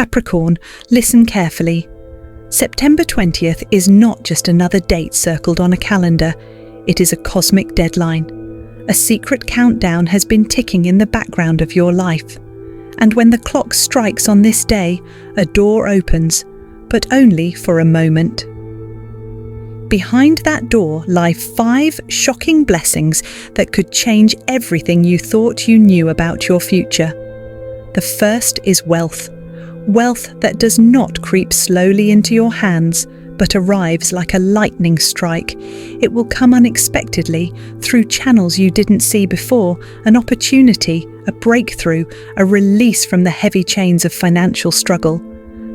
Capricorn, listen carefully. September 20th is not just another date circled on a calendar, it is a cosmic deadline. A secret countdown has been ticking in the background of your life. And when the clock strikes on this day, a door opens, but only for a moment. Behind that door lie 5 shocking blessings that could change everything you thought you knew about your future. The first is wealth. Wealth that does not creep slowly into your hands, but arrives like a lightning strike. It will come unexpectedly, through channels you didn't see before, an opportunity, a breakthrough, a release from the heavy chains of financial struggle.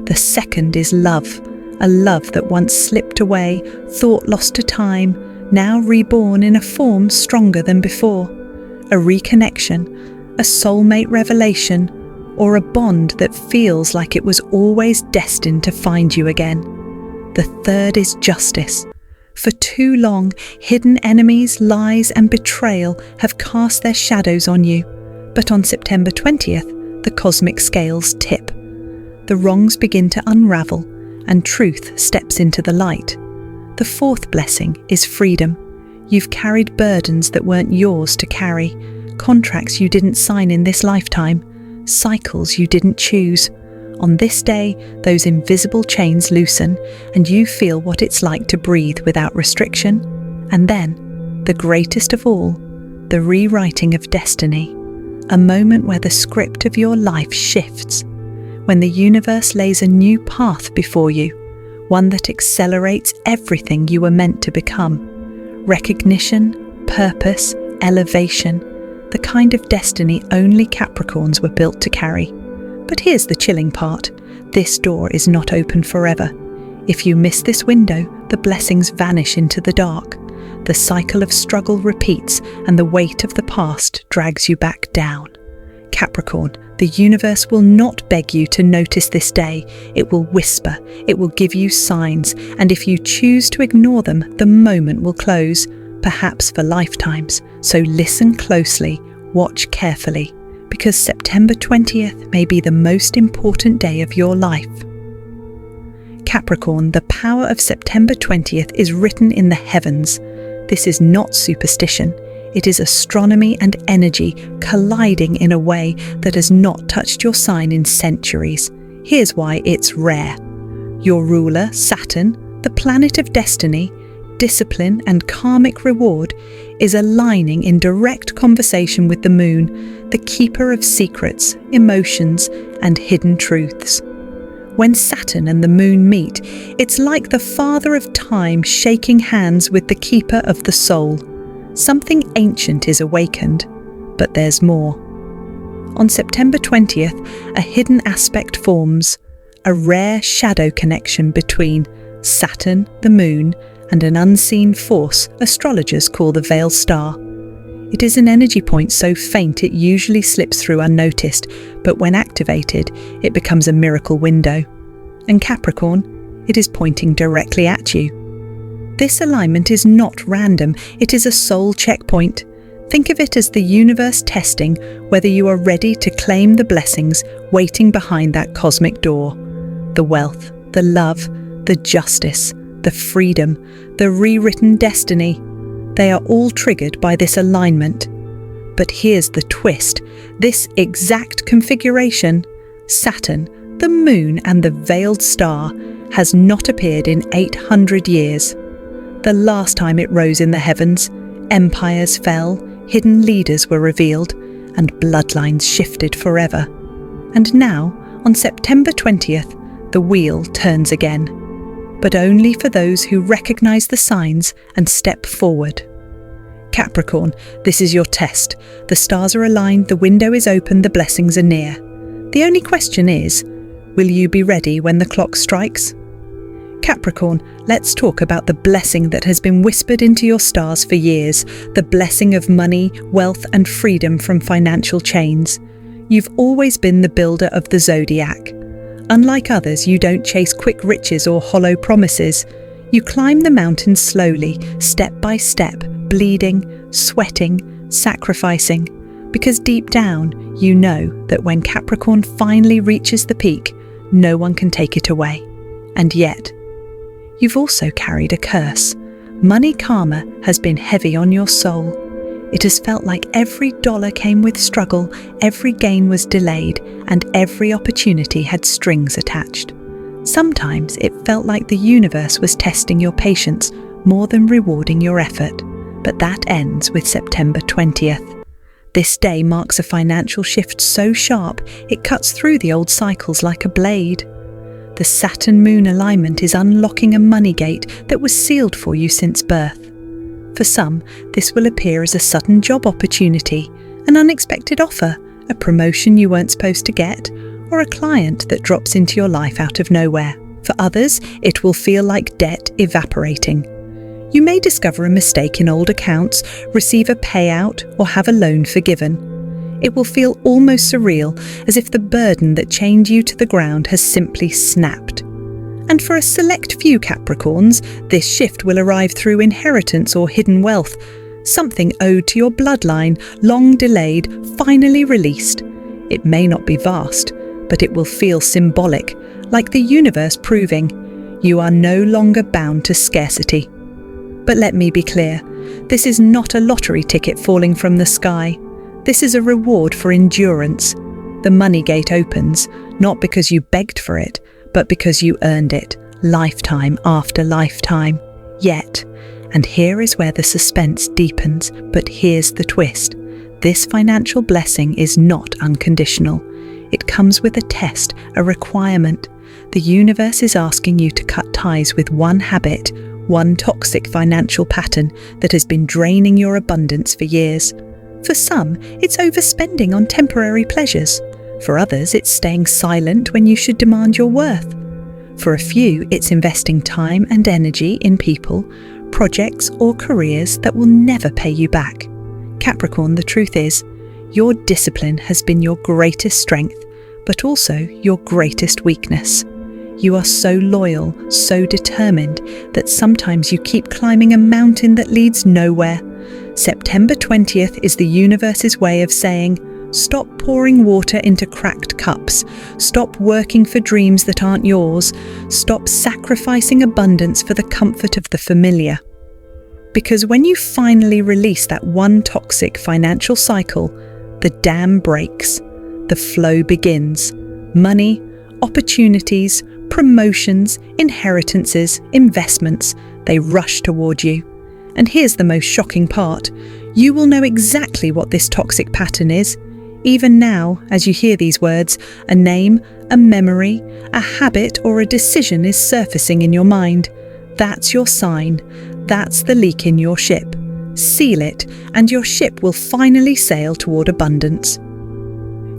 The second is love, a love that once slipped away, thought lost to time, now reborn in a form stronger than before. A reconnection, a soulmate revelation, or a bond that feels like it was always destined to find you again. The third is justice. For too long, hidden enemies, lies and betrayal have cast their shadows on you. But on September 20th, the cosmic scales tip. The wrongs begin to unravel, and truth steps into the light. The fourth blessing is freedom. You've carried burdens that weren't yours to carry, contracts you didn't sign in this lifetime, cycles you didn't choose. On this day, those invisible chains loosen, and you feel what it's like to breathe without restriction. And then, the greatest of all, the rewriting of destiny. A moment where the script of your life shifts, when the universe lays a new path before you, one that accelerates everything you were meant to become. Recognition, purpose, elevation, the kind of destiny only Capricorns were built to carry. But here's the chilling part. This door is not open forever. If you miss this window, the blessings vanish into the dark. The cycle of struggle repeats, and the weight of the past drags you back down. Capricorn, the universe will not beg you to notice this day. It will whisper, it will give you signs, and if you choose to ignore them, the moment will close, perhaps for lifetimes. So listen closely, watch carefully, because September 20th may be the most important day of your life. Capricorn, the power of September 20th is written in the heavens. This is not superstition. It is astronomy and energy colliding in a way that has not touched your sign in centuries. Here's why it's rare. Your ruler, Saturn, the planet of destiny, discipline and karmic reward, is aligning in direct conversation with the moon, the keeper of secrets, emotions, and hidden truths. When Saturn and the moon meet, it's like the father of time shaking hands with the keeper of the soul. Something ancient is awakened, but there's more. On September 20th, a hidden aspect forms, a rare shadow connection between Saturn, the moon, and an unseen force astrologers call the veiled star. It is an energy point so faint it usually slips through unnoticed, but when activated, it becomes a miracle window. And Capricorn, it is pointing directly at you. This alignment is not random, it is a soul checkpoint. Think of it as the universe testing whether you are ready to claim the blessings waiting behind that cosmic door. The wealth, the love, the justice, the freedom, the rewritten destiny. They are all triggered by this alignment. But here's the twist. This exact configuration, Saturn, the moon and the veiled star, has not appeared in 800 years. The last time it rose in the heavens, empires fell, hidden leaders were revealed, and bloodlines shifted forever. And now, on September 20th, the wheel turns again. But only for those who recognize the signs and step forward. Capricorn, this is your test. The stars are aligned, the window is open, the blessings are near. The only question is, will you be ready when the clock strikes? Capricorn, let's talk about the blessing that has been whispered into your stars for years, the blessing of money, wealth and freedom from financial chains. You've always been the builder of the zodiac. Unlike others, you don't chase quick riches or hollow promises. You climb the mountain slowly, step by step, bleeding, sweating, sacrificing. Because deep down, you know that when Capricorn finally reaches the peak, No one can take it away. And yet, you've also carried a curse. Money karma has been heavy on your soul. It has felt like every dollar came with struggle, every gain was delayed, and every opportunity had strings attached. Sometimes it felt like the universe was testing your patience more than rewarding your effort. But that ends with September 20th. This day marks a financial shift so sharp it cuts through the old cycles like a blade. The Saturn-Moon alignment is unlocking a money gate that was sealed for you since birth. For some, this will appear as a sudden job opportunity, an unexpected offer, a promotion you weren't supposed to get, or a client that drops into your life out of nowhere. For others, it will feel like debt evaporating. You may discover a mistake in old accounts, receive a payout, or have a loan forgiven. It will feel almost surreal, as if the burden that chained you to the ground has simply snapped. And for a select few Capricorns, this shift will arrive through inheritance or hidden wealth, something owed to your bloodline, long delayed, finally released. It may not be vast, but it will feel symbolic, like the universe proving you are no longer bound to scarcity. But let me be clear, this is not a lottery ticket falling from the sky. This is a reward for endurance. The money gate opens, not because you begged for it, but because you earned it, lifetime after lifetime. Yet, and here is where the suspense deepens, but here's the twist. This financial blessing is not unconditional. It comes with a test, a requirement. The universe is asking you to cut ties with one habit, one toxic financial pattern that has been draining your abundance for years. For some, it's overspending on temporary pleasures. For others, it's staying silent when you should demand your worth. For a few, it's investing time and energy in people, projects, or careers that will never pay you back. Capricorn, the truth is, your discipline has been your greatest strength, but also your greatest weakness. You are so loyal, so determined, that sometimes you keep climbing a mountain that leads nowhere. September 20th is the universe's way of saying, stop pouring water into cracked cups. Stop working for dreams that aren't yours. Stop sacrificing abundance for the comfort of the familiar. Because when you finally release that one toxic financial cycle, the dam breaks. The flow begins. Money, opportunities, promotions, inheritances, investments, they rush toward you. And here's the most shocking part. You will know exactly what this toxic pattern is. Even now, as you hear these words, a name, a memory, a habit, or a decision is surfacing in your mind. That's your sign. That's the leak in your ship. Seal it, and your ship will finally sail toward abundance.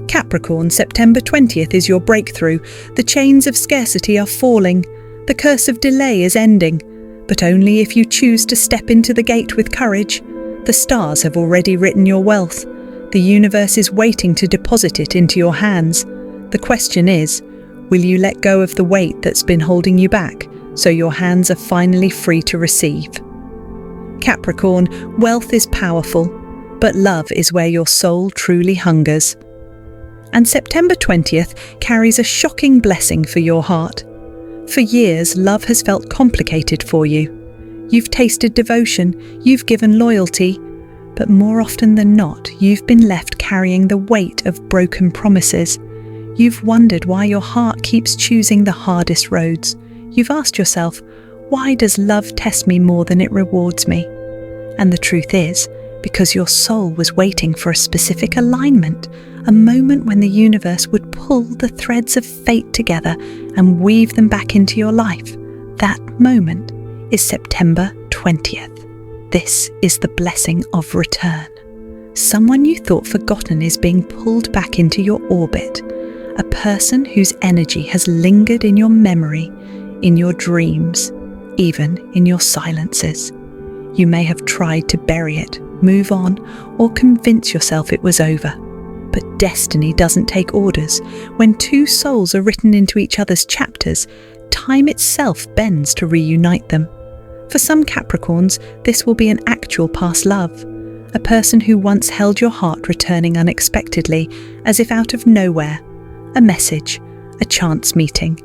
Capricorn, September 20th is your breakthrough. The chains of scarcity are falling. The curse of delay is ending. But only if you choose to step into the gate with courage. The stars have already written your wealth. The universe is waiting to deposit it into your hands. The question is, will you let go of the weight that's been holding you back, so your hands are finally free to receive? Capricorn, wealth is powerful, but love is where your soul truly hungers. And September 20th carries a shocking blessing for your heart. For years, love has felt complicated for you. You've tasted devotion, you've given loyalty, but more often than not, you've been left carrying the weight of broken promises. You've wondered why your heart keeps choosing the hardest roads. You've asked yourself, why does love test me more than it rewards me? And the truth is, because your soul was waiting for a specific alignment, a moment when the universe would pull the threads of fate together and weave them back into your life. That moment is September 20th. This is the blessing of return. Someone you thought forgotten is being pulled back into your orbit. A person whose energy has lingered in your memory, in your dreams, even in your silences. You may have tried to bury it, move on, or convince yourself it was over. But destiny doesn't take orders. When two souls are written into each other's chapters, time itself bends to reunite them. For some Capricorns, this will be an actual past love. A person who once held your heart returning unexpectedly, as if out of nowhere. A message, a chance meeting,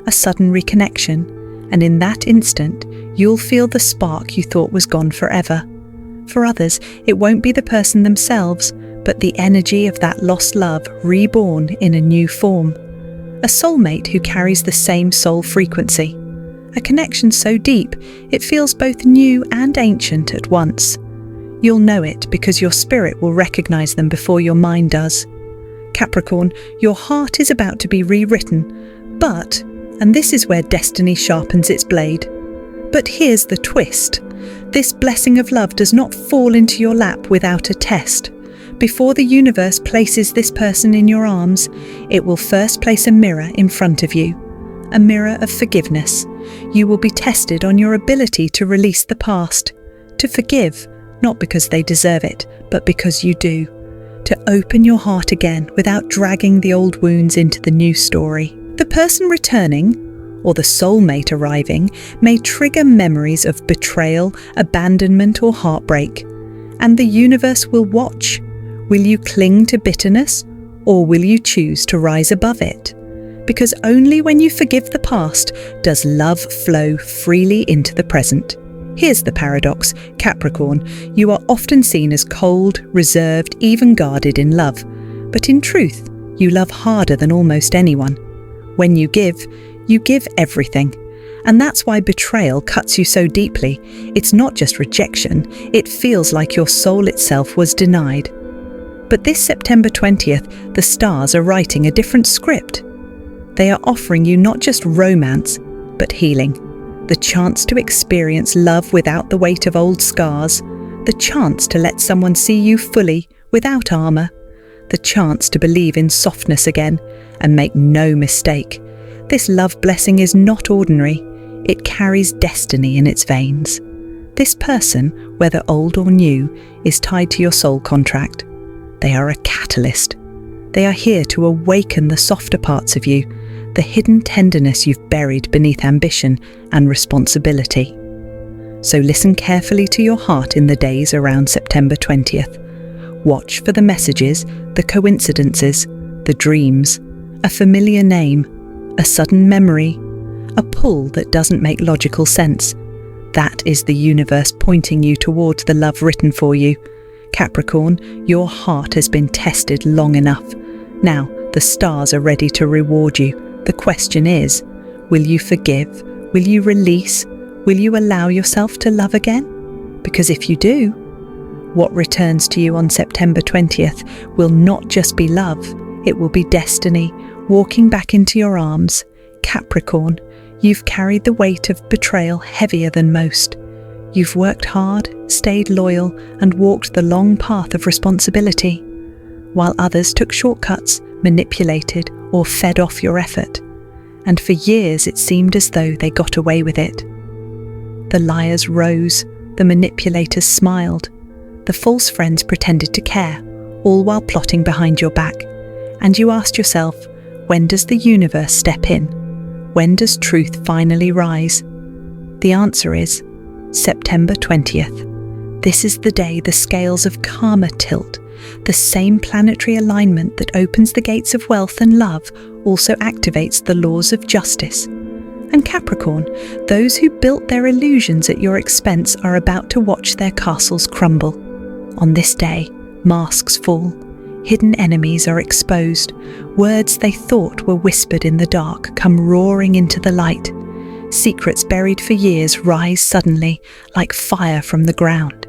a sudden reconnection, and in that instant, you'll feel the spark you thought was gone forever. For others, it won't be the person themselves, but the energy of that lost love reborn in a new form. A soulmate who carries the same soul frequency. A connection so deep, it feels both new and ancient at once. You'll know it because your spirit will recognize them before your mind does. Capricorn, your heart is about to be rewritten, but, and this is where destiny sharpens its blade. But here's the twist. This blessing of love does not fall into your lap without a test. Before the universe places this person in your arms, it will first place a mirror in front of you. A mirror of forgiveness. You will be tested on your ability to release the past, to forgive, not because they deserve it, but because you do. To open your heart again without dragging the old wounds into the new story. The person returning, or the soulmate arriving, may trigger memories of betrayal, abandonment, or heartbreak. And the universe will watch. Will you cling to bitterness, or will you choose to rise above it? Because only when you forgive the past does love flow freely into the present. Here's the paradox, Capricorn, you are often seen as cold, reserved, even guarded in love. But in truth, you love harder than almost anyone. When you give everything. And that's why betrayal cuts you so deeply. It's not just rejection, it feels like your soul itself was denied. But this September 20th, the stars are writing a different script. They are offering you not just romance, but healing. The chance to experience love without the weight of old scars. The chance to let someone see you fully, without armor. The chance to believe in softness again, and make no mistake. This love blessing is not ordinary. It carries destiny in its veins. This person, whether old or new, is tied to your soul contract. They are a catalyst. They are here to awaken the softer parts of you, the hidden tenderness you've buried beneath ambition and responsibility. So listen carefully to your heart in the days around September 20th. Watch for the messages, the coincidences, the dreams, a familiar name, a sudden memory, a pull that doesn't make logical sense. That is the universe pointing you towards the love written for you. Capricorn, your heart has been tested long enough. Now, the stars are ready to reward you. The question is, will you forgive? Will you release? Will you allow yourself to love again? Because if you do, what returns to you on September 20th will not just be love, it will be destiny, walking back into your arms. Capricorn, you've carried the weight of betrayal heavier than most. You've worked hard, stayed loyal, and walked the long path of responsibility, while others took shortcuts, manipulated, or fed off your effort. And for years it seemed as though they got away with it. The liars rose, the manipulators smiled, the false friends pretended to care, all while plotting behind your back. And you asked yourself, when does the universe step in? When does truth finally rise? The answer is September 20th. This is the day the scales of karma tilt. The same planetary alignment that opens the gates of wealth and love also activates the laws of justice. And Capricorn, those who built their illusions at your expense are about to watch their castles crumble. On this day, masks fall. Hidden enemies are exposed. Words they thought were whispered in the dark come roaring into the light. Secrets buried for years rise suddenly, like fire from the ground.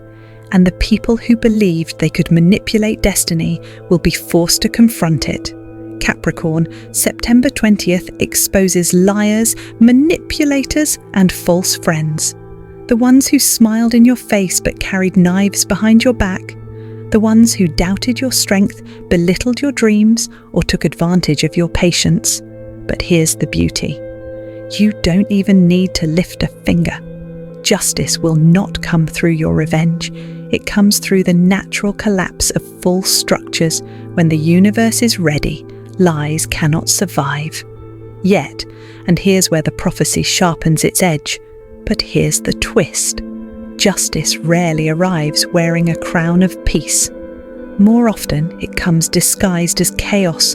And the people who believed they could manipulate destiny will be forced to confront it. Capricorn, September 20th exposes liars, manipulators, and false friends. The ones who smiled in your face but carried knives behind your back. The ones who doubted your strength, belittled your dreams, or took advantage of your patience. But here's the beauty. You don't even need to lift a finger. Justice will not come through your revenge. It comes through the natural collapse of false structures. When the universe is ready, lies cannot survive. Yet, and here's where the prophecy sharpens its edge, but here's the twist. Justice rarely arrives wearing a crown of peace. More often, it comes disguised as chaos.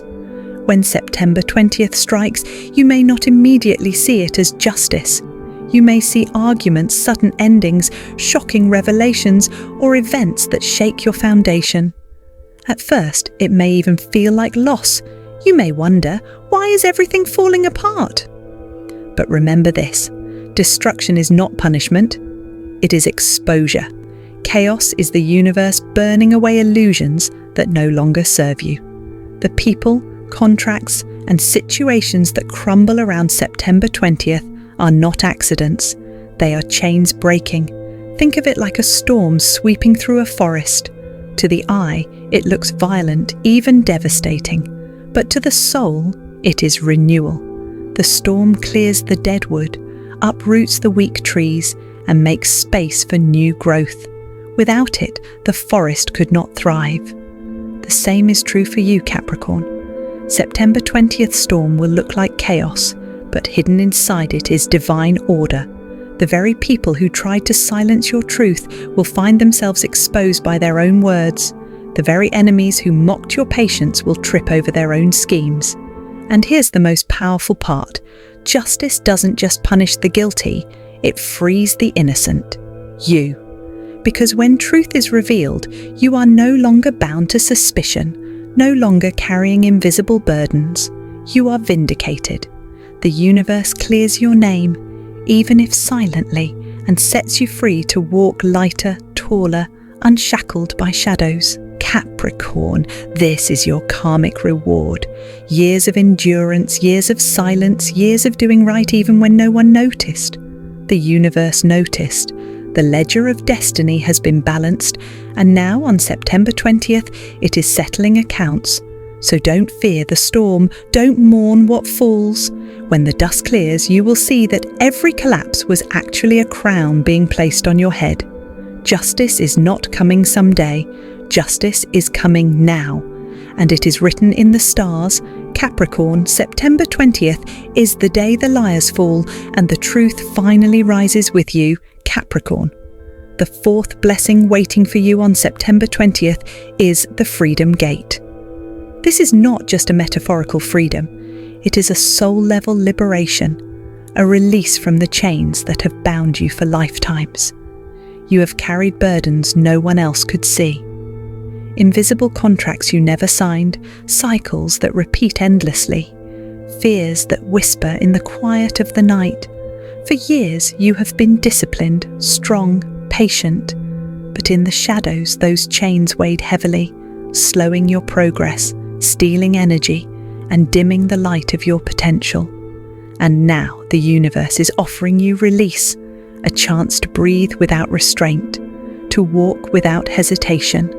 When September 20th strikes, you may not immediately see it as justice. You may see arguments, sudden endings, shocking revelations, or events that shake your foundation. At first, it may even feel like loss. You may wonder, why is everything falling apart? But remember this, destruction is not punishment, it is exposure. Chaos is the universe burning away illusions that no longer serve you. The people, contracts, and situations that crumble around September 20th are not accidents. They are chains breaking. Think of it like a storm sweeping through a forest. To the eye, it looks violent, even devastating. But to the soul, it is renewal. The storm clears the dead wood, uproots the weak trees, and makes space for new growth. Without it, the forest could not thrive. The same is true for you, Capricorn. September 20th storm will look like chaos, but hidden inside it is divine order. The very people who tried to silence your truth will find themselves exposed by their own words. The very enemies who mocked your patience will trip over their own schemes. And here's the most powerful part. Justice doesn't just punish the guilty, it frees the innocent. You. Because when truth is revealed, you are no longer bound to suspicion, no longer carrying invisible burdens. You are vindicated. The universe clears your name, even if silently, and sets you free to walk lighter, taller, unshackled by shadows. Capricorn, this is your karmic reward. Years of endurance, years of silence, years of doing right even when no one noticed. The universe noticed. The ledger of destiny has been balanced, and now on September 20th, it is settling accounts. So don't fear the storm, don't mourn what falls. When the dust clears, you will see that every collapse was actually a crown being placed on your head. Justice is not coming someday, justice is coming now. And it is written in the stars, Capricorn, September 20th is the day the liars fall and the truth finally rises with you, Capricorn. The fourth blessing waiting for you on September 20th is the Freedom Gate. This is not just a metaphorical freedom, it is a soul-level liberation, a release from the chains that have bound you for lifetimes. You have carried burdens no one else could see. Invisible contracts you never signed, cycles that repeat endlessly, fears that whisper in the quiet of the night. For years you have been disciplined, strong, patient, but in the shadows those chains weighed heavily, slowing your progress, stealing energy, and dimming the light of your potential. And now the universe is offering you release, a chance to breathe without restraint, to walk without hesitation,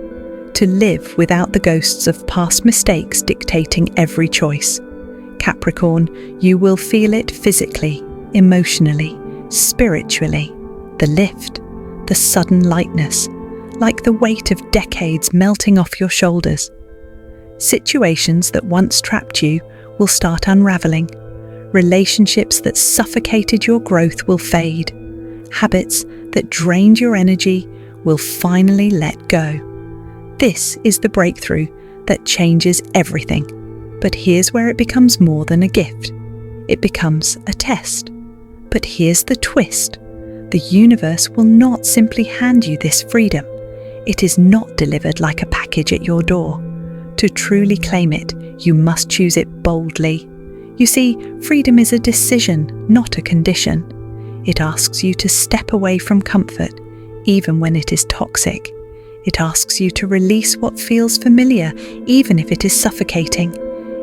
to live without the ghosts of past mistakes dictating every choice. Capricorn, you will feel it physically, emotionally, spiritually. The lift, the sudden lightness, like the weight of decades melting off your shoulders. Situations that once trapped you will start unraveling. Relationships that suffocated your growth will fade. Habits that drained your energy will finally let go. This is the breakthrough that changes everything. But here's where it becomes more than a gift. It becomes a test. But here's the twist. The universe will not simply hand you this freedom. It is not delivered like a package at your door. To truly claim it, you must choose it boldly. You see, freedom is a decision, not a condition. It asks you to step away from comfort, even when it is toxic. It asks you to release what feels familiar, even if it is suffocating.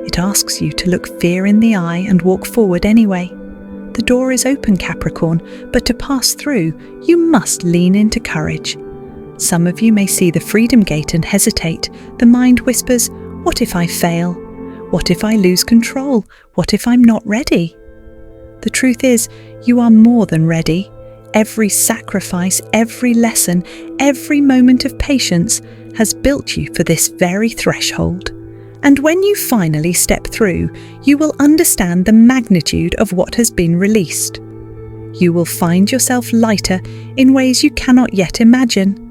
It asks you to look fear in the eye and walk forward anyway. The door is open, Capricorn, but to pass through, you must lean into courage. Some of you may see the Freedom Gate and hesitate. The mind whispers, what if I fail? What if I lose control? What if I'm not ready? The truth is, you are more than ready. Every sacrifice, every lesson, every moment of patience has built you for this very threshold. And when you finally step through, you will understand the magnitude of what has been released. You will find yourself lighter in ways you cannot yet imagine.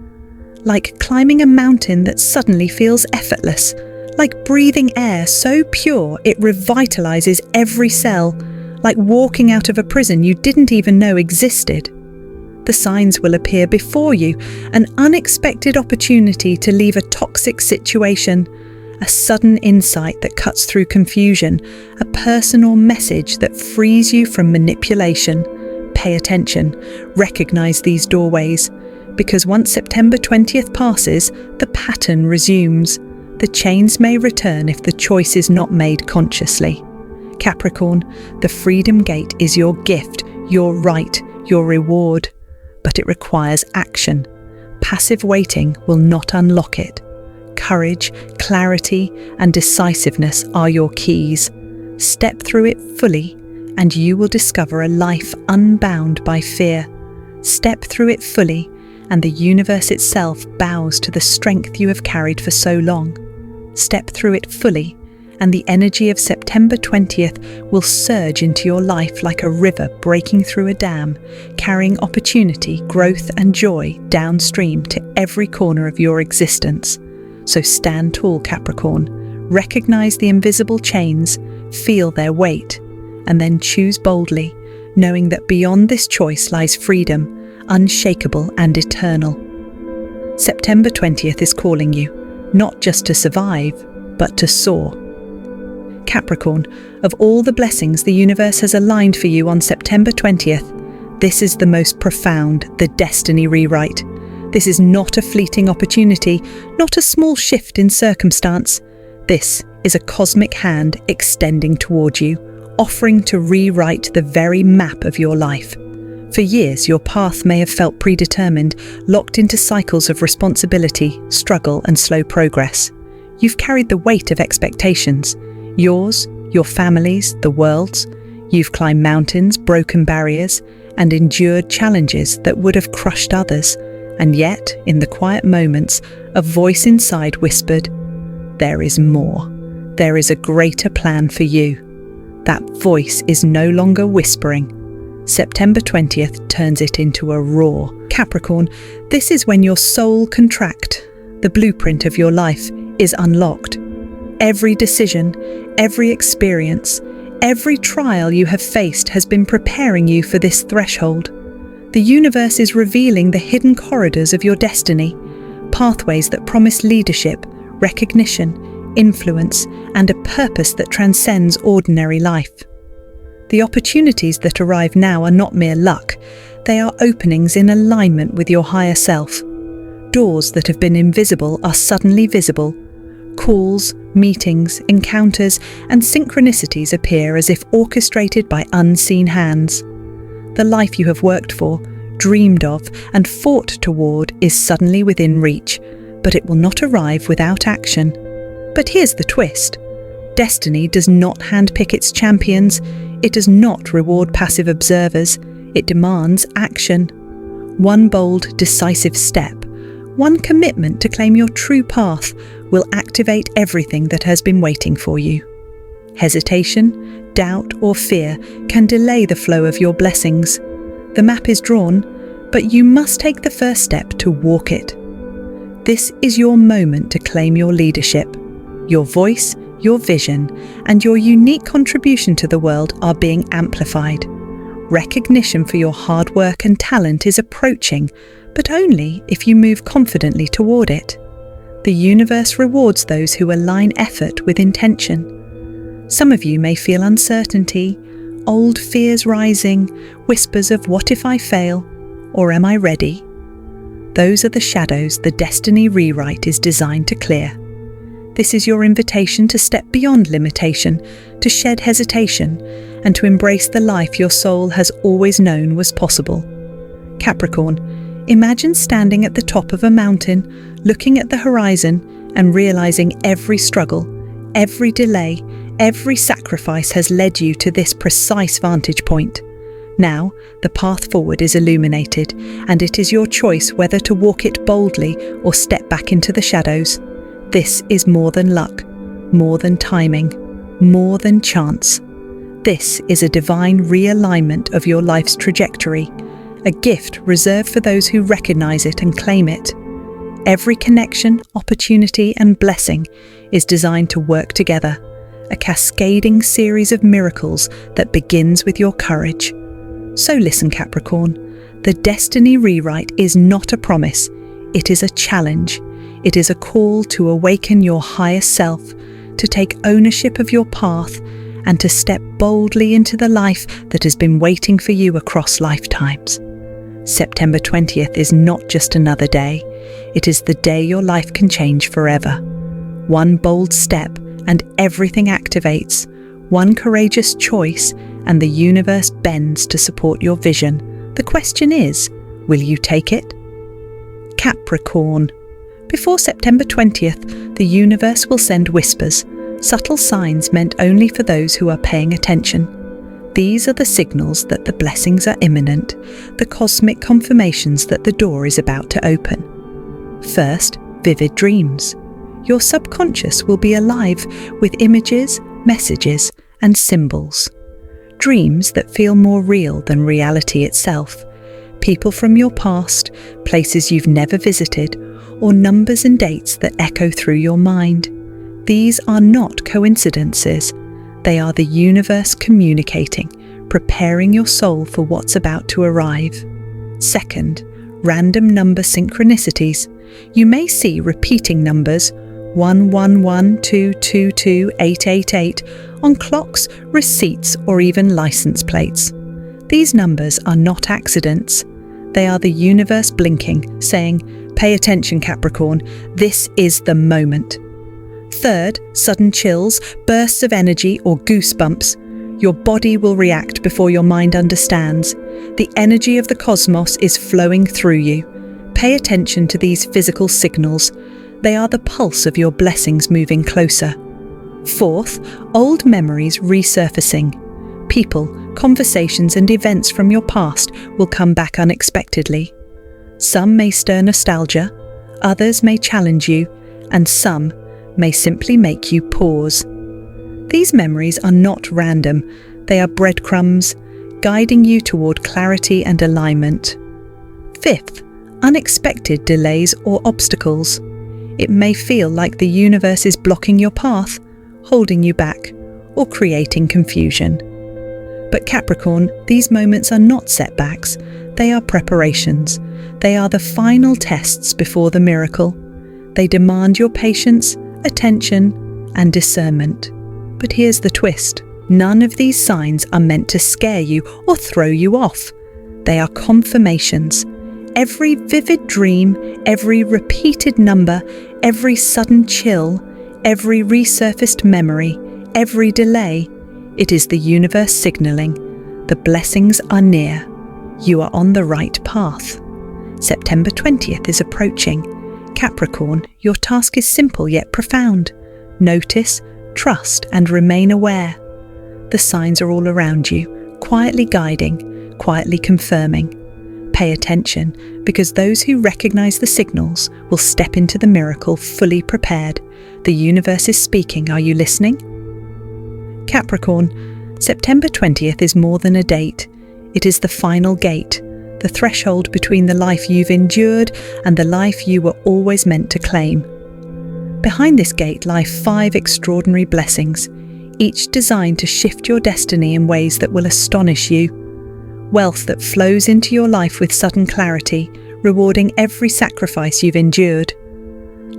Like climbing a mountain that suddenly feels effortless, like breathing air so pure it revitalizes every cell, like walking out of a prison you didn't even know existed. The signs will appear before you, an unexpected opportunity to leave a toxic situation, a sudden insight that cuts through confusion, a personal message that frees you from manipulation. Pay attention, recognize these doorways, because once September 20th passes, the pattern resumes. The chains may return if the choice is not made consciously. Capricorn, the Freedom Gate is your gift, your right, your reward, but it requires action. Passive waiting will not unlock it. Courage, clarity, and decisiveness are your keys. Step through it fully, and you will discover a life unbound by fear. Step through it fully, and the universe itself bows to the strength you have carried for so long. Step through it fully, and the energy of September 20th will surge into your life like a river breaking through a dam, carrying opportunity, growth, and joy downstream to every corner of your existence. So stand tall, Capricorn. Recognize the invisible chains, feel their weight, and then choose boldly, knowing that beyond this choice lies freedom, unshakable and eternal. September 20th is calling you, not just to survive, but to soar. Capricorn, of all the blessings the universe has aligned for you on September 20th, this is the most profound, the destiny rewrite. This is not a fleeting opportunity, not a small shift in circumstance. This is a cosmic hand extending toward you, offering to rewrite the very map of your life. For years, your path may have felt predetermined, locked into cycles of responsibility, struggle, and slow progress. You've carried the weight of expectations, yours, your family's, the world's. You've climbed mountains, broken barriers, and endured challenges that would have crushed others. And yet, in the quiet moments, a voice inside whispered, "There is more. There is a greater plan for you." That voice is no longer whispering. September 20th turns it into a roar. Capricorn, this is when your soul contracts. The blueprint of your life is unlocked. Every decision, every experience, every trial you have faced has been preparing you for this threshold. The universe is revealing the hidden corridors of your destiny, pathways that promise leadership, recognition, influence, and a purpose that transcends ordinary life. The opportunities that arrive now are not mere luck. They are openings in alignment with your higher self. Doors that have been invisible are suddenly visible. Calls, meetings, encounters, and synchronicities appear as if orchestrated by unseen hands. The life you have worked for, dreamed of, and fought toward is suddenly within reach, but it will not arrive without action. But here's the twist. Destiny does not handpick its champions. It does not reward passive observers. It demands action. One bold, decisive step, one commitment to claim your true path will activate everything that has been waiting for you. Hesitation, doubt, or fear can delay the flow of your blessings. The map is drawn, but you must take the first step to walk it. This is your moment to claim your leadership. Your voice, your vision, and your unique contribution to the world are being amplified. Recognition for your hard work and talent is approaching, but only if you move confidently toward it. The universe rewards those who align effort with intention. Some of you may feel uncertainty, old fears rising, whispers of "what if I fail?" or "am I ready?" Those are the shadows the destiny rewrite is designed to clear. This is your invitation to step beyond limitation, to shed hesitation, and to embrace the life your soul has always known was possible. Capricorn, imagine standing at the top of a mountain, looking at the horizon, and realizing every struggle, every delay, every sacrifice has led you to this precise vantage point. Now, the path forward is illuminated, and it is your choice whether to walk it boldly or step back into the shadows. This is more than luck, more than timing, more than chance. This is a divine realignment of your life's trajectory, a gift reserved for those who recognize it and claim it. Every connection, opportunity, and blessing is designed to work together, a cascading series of miracles that begins with your courage. So listen, Capricorn, the destiny rewrite is not a promise, it is a challenge. It is a call to awaken your higher self, to take ownership of your path, and to step boldly into the life that has been waiting for you across lifetimes. September 20th is not just another day, it is the day your life can change forever. One bold step and everything activates. One courageous choice and the universe bends to support your vision. The question is, will you take it? Capricorn. Before September 20th, the universe will send whispers, subtle signs meant only for those who are paying attention. These are the signals that the blessings are imminent, the cosmic confirmations that the door is about to open. First, vivid dreams. Your subconscious will be alive with images, messages, and symbols. Dreams that feel more real than reality itself. People from your past, places you've never visited, or numbers and dates that echo through your mind. These are not coincidences. They are the universe communicating, preparing your soul for what's about to arrive. Second, random number synchronicities. You may see repeating numbers 111, 222, 888 on clocks, receipts, or even license plates. These numbers are not accidents. They are the universe blinking, saying, "Pay attention, Capricorn, this is the moment." Third, sudden chills, bursts of energy, or goosebumps. Your body will react before your mind understands. The energy of the cosmos is flowing through you. Pay attention to these physical signals. They are the pulse of your blessings moving closer. Fourth, old memories resurfacing. People, conversations, and events from your past will come back unexpectedly. Some may stir nostalgia, others may challenge you, and some may simply make you pause. These memories are not random, they are breadcrumbs, guiding you toward clarity and alignment. Fifth, unexpected delays or obstacles. It may feel like the universe is blocking your path, holding you back, or creating confusion. But Capricorn, these moments are not setbacks, they are preparations. They are the final tests before the miracle. They demand your patience, attention, and discernment. But here's the twist. None of these signs are meant to scare you or throw you off. They are confirmations. Every vivid dream, every repeated number, every sudden chill, every resurfaced memory, every delay, it is the universe signaling. The blessings are near. You are on the right path. September 20th is approaching. Capricorn, your task is simple yet profound. Notice, trust, and remain aware. The signs are all around you, quietly guiding, quietly confirming. Pay attention, because those who recognize the signals will step into the miracle fully prepared. The universe is speaking. Are you listening? Capricorn, September 20th is more than a date. It is the final gate, the threshold between the life you've endured and the life you were always meant to claim. Behind this gate lie 5 extraordinary blessings, each designed to shift your destiny in ways that will astonish you. Wealth that flows into your life with sudden clarity, rewarding every sacrifice you've endured.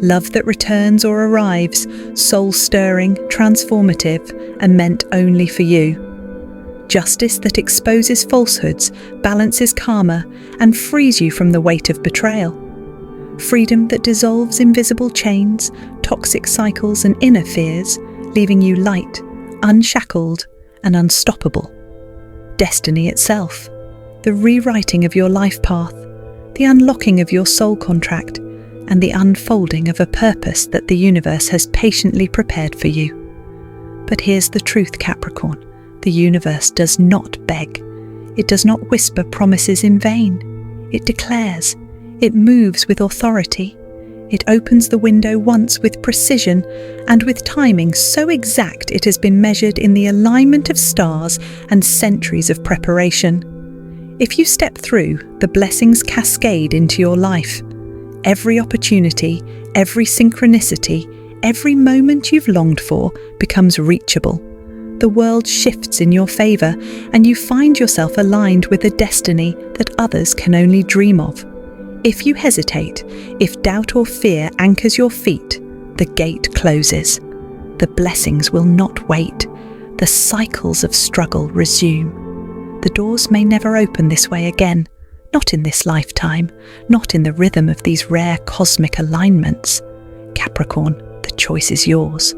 Love that returns or arrives, soul-stirring, transformative, and meant only for you. Justice that exposes falsehoods, balances karma, and frees you from the weight of betrayal. Freedom that dissolves invisible chains, toxic cycles, and inner fears, leaving you light, unshackled, and unstoppable. Destiny itself, the rewriting of your life path, the unlocking of your soul contract, and the unfolding of a purpose that the universe has patiently prepared for you. But here's the truth, Capricorn. The universe does not beg. It does not whisper promises in vain. It declares. It moves with authority. It opens the window once with precision and with timing so exact it has been measured in the alignment of stars and centuries of preparation. If you step through, the blessings cascade into your life. every opportunity, every synchronicity, every moment you've longed for becomes reachable. The world shifts in your favour, and you find yourself aligned with a destiny that others can only dream of. If you hesitate, if doubt or fear anchors your feet, the gate closes. The blessings will not wait. The cycles of struggle resume. The doors may never open this way again, not in this lifetime, not in the rhythm of these rare cosmic alignments. Capricorn, the choice is yours.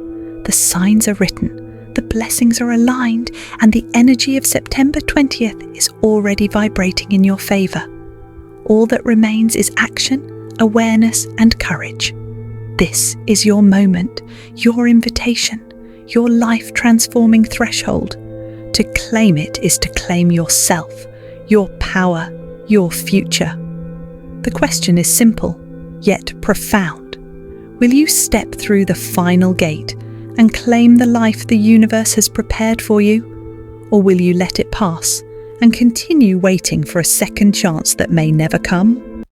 The signs are written, the blessings are aligned, and the energy of September 20th is already vibrating in your favour. All that remains is action, awareness, and courage. This is your moment, your invitation, your life-transforming threshold. To claim it is to claim yourself, your power, your future. The question is simple, yet profound. Will you step through the final gate and claim the life the universe has prepared for you? Or will you let it pass and continue waiting for a second chance that may never come?